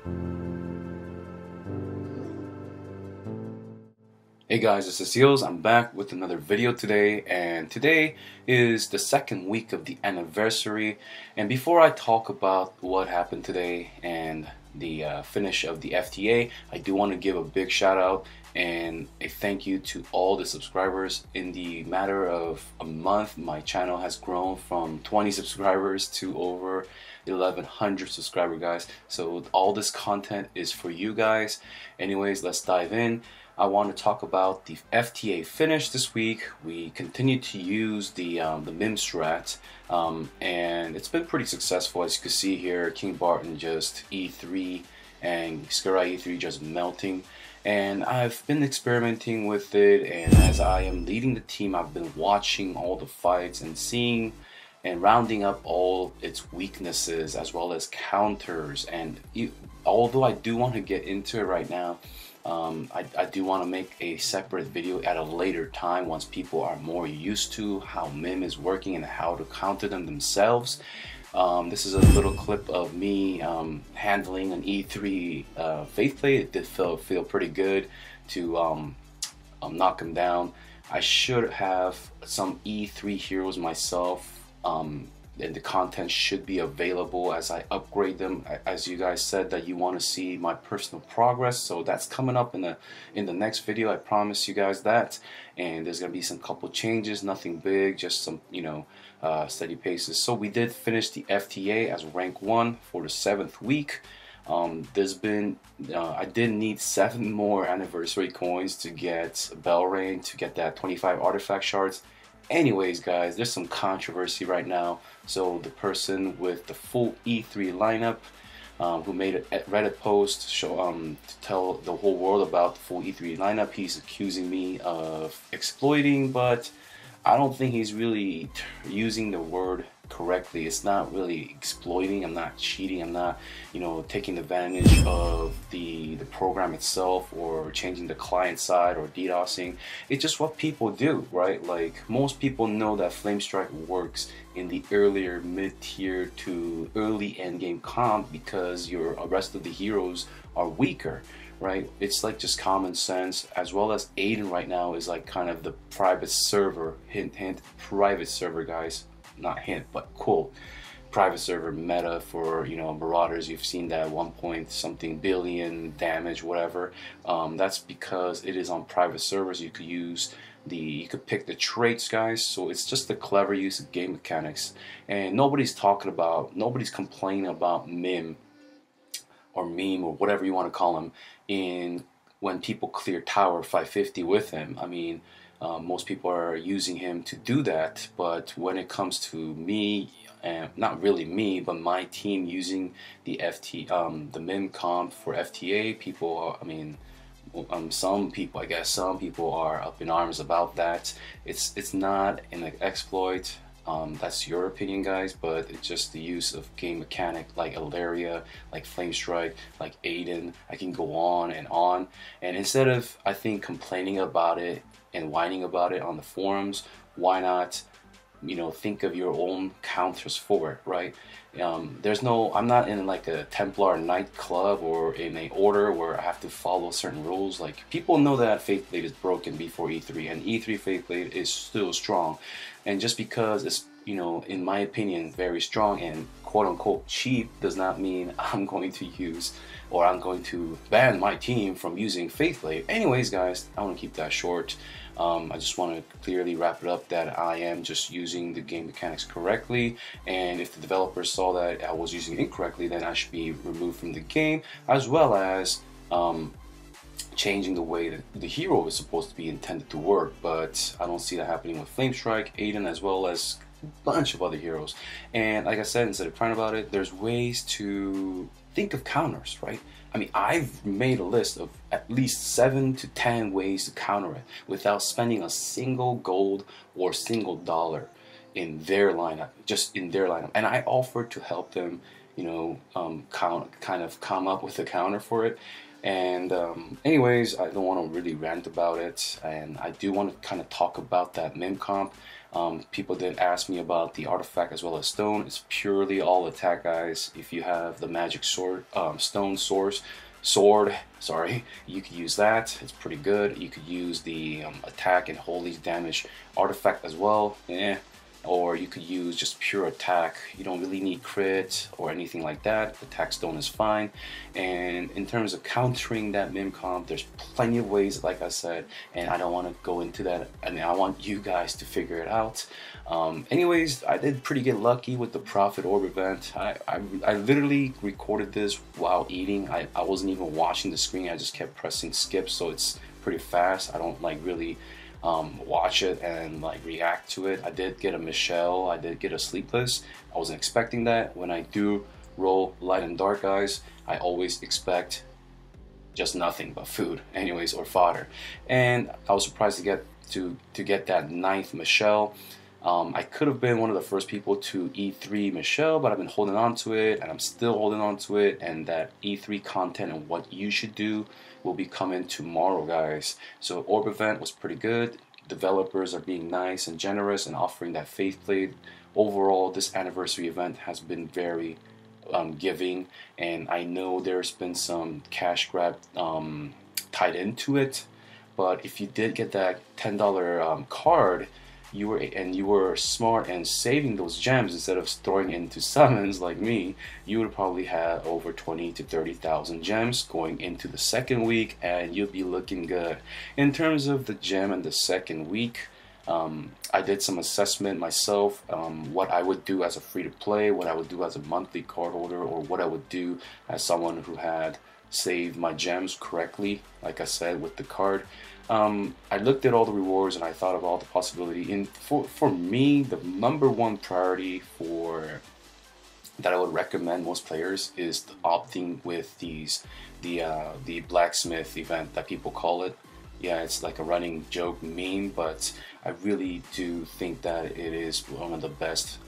Hey guys, this is Seals. I'm back with another video today, and today is the second week of the anniversary. And before I talk about what happened today and the finish of the FTA, I do want to give a big shout out and a thank you to all the subscribers. In the matter of a month, my channel has grown from 20 subscribers to over 1100 subscribers, guys. So all this content is for you guys. Anyways, let's dive in. I want to talk about the FTA finish this week. We continue to use the Mihm strat, and it's been pretty successful. As you can see here, King Barton just E3 and Greyeye E3 just melting. And I've been experimenting with it, and as I am leading the team, I've been watching all the fights and seeing and rounding up all its weaknesses as well as counters. And although I do want to get into it right now, I do want to make a separate video at a later time once people are more used to how Mihm is working and how to counter them themselves. This is a little clip of me handling an E3 faith plate. It did feel pretty good to knock him down. I should have some E3 heroes myself, and the content should be available as I upgrade them. As you guys said that you want to see my personal progress, so that's coming up in the next video. I promise you guys that. And there's gonna be some couple changes, nothing big, just some steady paces. So we did finish the FTA as rank 1 for the 7th week. There's been I did need 7 more anniversary coins to get Belrain, to get that 25 artifact shards. Anyways, guys, there's some controversy right now. So the person with the full E3 lineup, who made a Reddit post to tell the whole world about the full E3 lineup, he's accusing me of exploiting, but I don't think he's really using the word correctly. It's not really exploiting. I'm not cheating. I'm not, taking advantage of the program itself or changing the client side or DDoSing. It's just what people do, right? Like, most people know that Flame Strike works in the earlier mid-tier to early endgame comp because your rest of the heroes are weaker, right? It's like just common sense, as well as Aiden right now is like kind of the private server, hint hint, private server, guys, not hint but quote, private server meta for Marauders. You've seen that 1 point something billion damage, whatever. That's because it is on private servers. You could pick the traits, guys. So it's just a clever use of game mechanics, and nobody's complaining about Mihm or Mihm or whatever you want to call him when people clear tower 550 with him. I mean, most people are using him to do that, but when it comes to me, and not really me, but my team using the the Mihm comp for FTA, people, some people are up in arms about that. It's not an exploit. That's your opinion, guys, but it's just the use of game mechanic like Aleria, like Flame Strike, like Aiden. I can go on, and instead of, I think, complaining about it and whining about it on the forums, why not think of your own counters for it, right? I'm not in like a Templar Knight club or in a order where I have to follow certain rules. Like, people know that Faith Blade is broken before E3, and E3 Faith Blade is still strong. And just because it's, in my opinion, very strong and quote-unquote cheap, does not mean I'm going to use, or I'm going to ban my team from using Faith Blade. Anyways, guys, I want to keep that short. I just want to clearly wrap it up that I am just using the game mechanics correctly, and if the developers saw that I was using it incorrectly, then I should be removed from the game, as well as changing the way that the hero is supposed to be intended to work. But I don't see that happening with Flame Strike, Aiden, as well as a bunch of other heroes. And like I said, instead of crying about it, there's ways to think of counters, right? I mean, I've made a list of at least 7 to 10 ways to counter it without spending a single gold or single dollar in their lineup, just in their lineup. And I offered to help them kind of come up with a counter for it. And anyways, I don't want to really rant about it, and I do want to kind of talk about that Mihm comp. People did ask me about the artifact as well as stone. It's purely all attack, guys. If you have the magic sword, stone sword, sorry, you could use that. It's pretty good. You could use the attack and holy damage artifact as well. Or you could use just pure attack. You don't really need crit or anything like that. Attack stone is fine. And in terms of countering that Mihm comp, there's plenty of ways, like I said, and I don't want to go into that. I mean, I want you guys to figure it out. Anyways, I did pretty get lucky with the Prophet Orb event. I literally recorded this while eating. I wasn't even watching the screen. I just kept pressing skip, so it's pretty fast. I don't like really watch it and like react to it. I did get a Michelle, I did get a Sleepless. I wasn't expecting that. When I do roll light and dark, guys, I always expect just nothing but food, anyways, or fodder. And I was surprised to get that 9th Michelle. I could have been one of the first people to E3 Michelle, but I've been holding on to it, and I'm still holding on to it. And that E3 content and what you should do will be coming tomorrow, guys. So Orb event was pretty good. Developers are being nice and generous and offering that faith plate. Overall, this anniversary event has been very giving, and I know there's been some cash grab tied into it. But if you did get that $10 card, you were smart and saving those gems instead of throwing into summons like me, you would probably have over 20 to 30,000 gems going into the second week, and you'll be looking good. In terms of the gem in the second week, I did some assessment myself, what I would do as a free-to-play, what I would do as a monthly card holder, or what I would do as someone who had saved my gems correctly, like I said, with the card. I looked at all the rewards and I thought of all the possibility. And for me, the #1 priority for that I would recommend most players is opting with the blacksmith event that people call it. Yeah, it's like a running joke meme, but I really do think that it is one of the best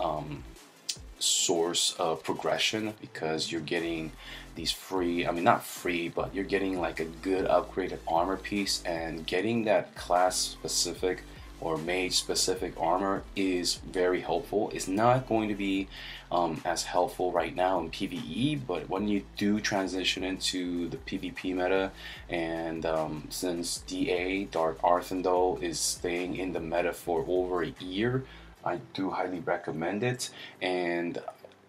source of progression, because you're getting these free, I mean not free, but you're getting like a good upgraded armor piece, and getting that class specific or mage specific armor is very helpful. It's not going to be as helpful right now in PvE, but when you do transition into the PvP meta, and since DA Dark Arthandal is staying in the meta for over a year, I do highly recommend it. And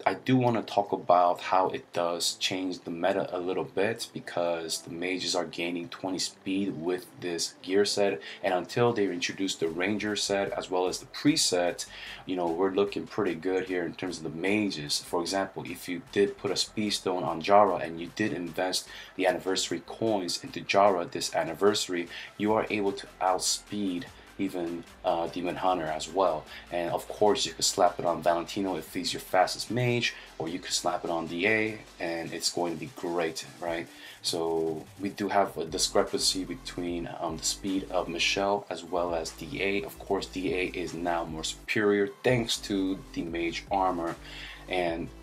I do want to talk about how it does change the meta a little bit, because the mages are gaining 20 speed with this gear set, and until they introduce the ranger set as well as the preset, you know, we're looking pretty good here in terms of the mages. For example, if you did put a speed stone on Jara and you did invest the anniversary coins into Jara this anniversary, you are able to outspeed even Demon Hunter as well. And of course you could slap it on Valentino if he's your fastest mage, or you could slap it on DA and it's going to be great, right? So we do have a discrepancy between the speed of Michelle as well as DA. Of course DA is now more superior thanks to the mage armor,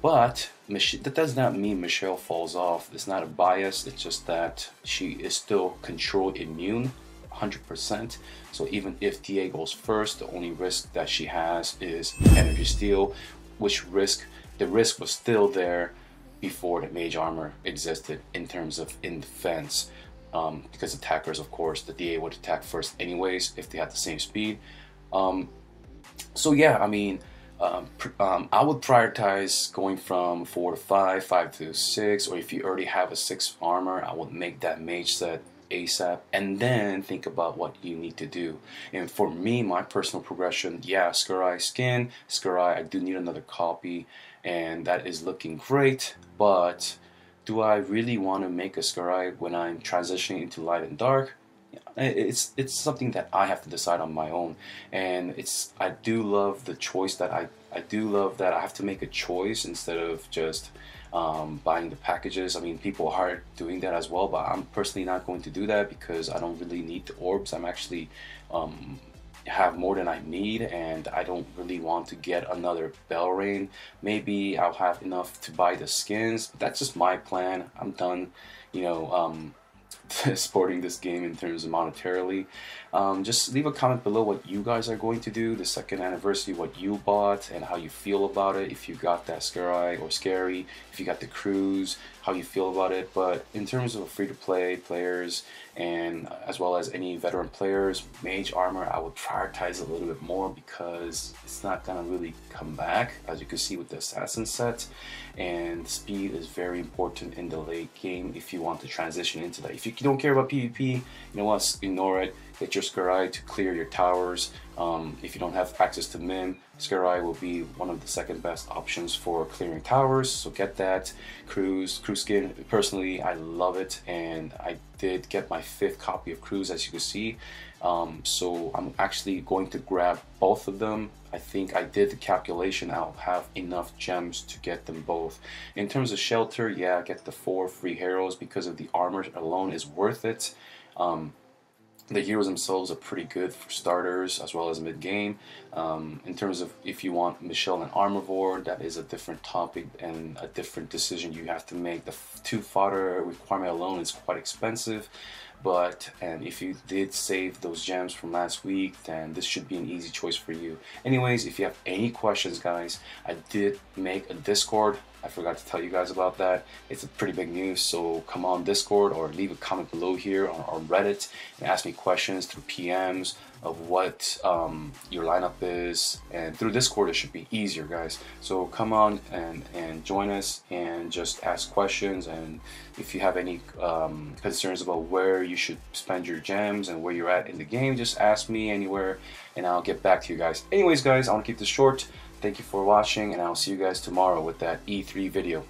but that does not mean Michelle falls off. It's not a bias, it's just that she is still control immune 100%. So even if DA goes first, the only risk that she has is energy steal, which the risk was still there before the mage armor existed in terms of in defense, because attackers, of course, the DA would attack first anyways if they had the same speed. So yeah, I mean, I would prioritize going from 4 to 5, 5 to 6, or if you already have a 6 armor, I would make that mage set ASAP and then think about what you need to do. And for me, my personal progression, yeah, Greyeye skin, Greyeye, I do need another copy, and that is looking great. But do I really want to make a Greyeye when I'm transitioning into light and dark? It's something that I have to decide on my own. And I do love the choice that I do love that I have to make a choice instead of just buying the packages. I mean, people are doing that as well, but I'm personally not going to do that because I don't really need the orbs. I'm actually have more than I need, and I don't really want to get another Belrain. Maybe I'll have enough to buy the skins, but that's just my plan. I'm done, you know, supporting this game in terms of monetarily. Just leave a comment below what you guys are going to do the second anniversary, what you bought and how you feel about it. If you got that Greyeye or Scary, if you got the Kroos, how you feel about it. But in terms of free-to-play players, and as well as any veteran players, Mage Armor I would prioritize a little bit more, because it's not gonna really come back, as you can see with the Assassin set, and speed is very important in the late game if you want to transition into that. If you don't care about PvP, you know what, ignore it. Get your Greyeye to clear your towers. If you don't have access to Mihm, Greyeye will be one of the second best options for clearing towers, so get that. Kroos skin, personally I love it, and I did get my 5th copy of Kroos, as you can see. So I'm actually going to grab both of them. I think I did the calculation, I'll have enough gems to get them both. In terms of shelter, yeah, get the 4 free heroes because of the armor alone is worth it. The heroes themselves are pretty good for starters as well as mid-game. In terms of if you want Michelle and Armorvore, that is a different topic and a different decision you have to make. The 2 fodder requirement alone is quite expensive, and if you did save those gems from last week, then this should be an easy choice for you. Anyways, if you have any questions, guys, I did make a Discord. I forgot to tell you guys about that. It's a pretty big news, so come on Discord or leave a comment below here on Reddit and ask me questions through PMs of what your lineup is, and through Discord it should be easier, guys. So come on and join us and just ask questions, and if you have any concerns about where you should spend your gems and where you're at in the game, just ask me anywhere and I'll get back to you guys. Anyways, guys, I want to keep this short. Thank you for watching, and I'll see you guys tomorrow with that E3 video.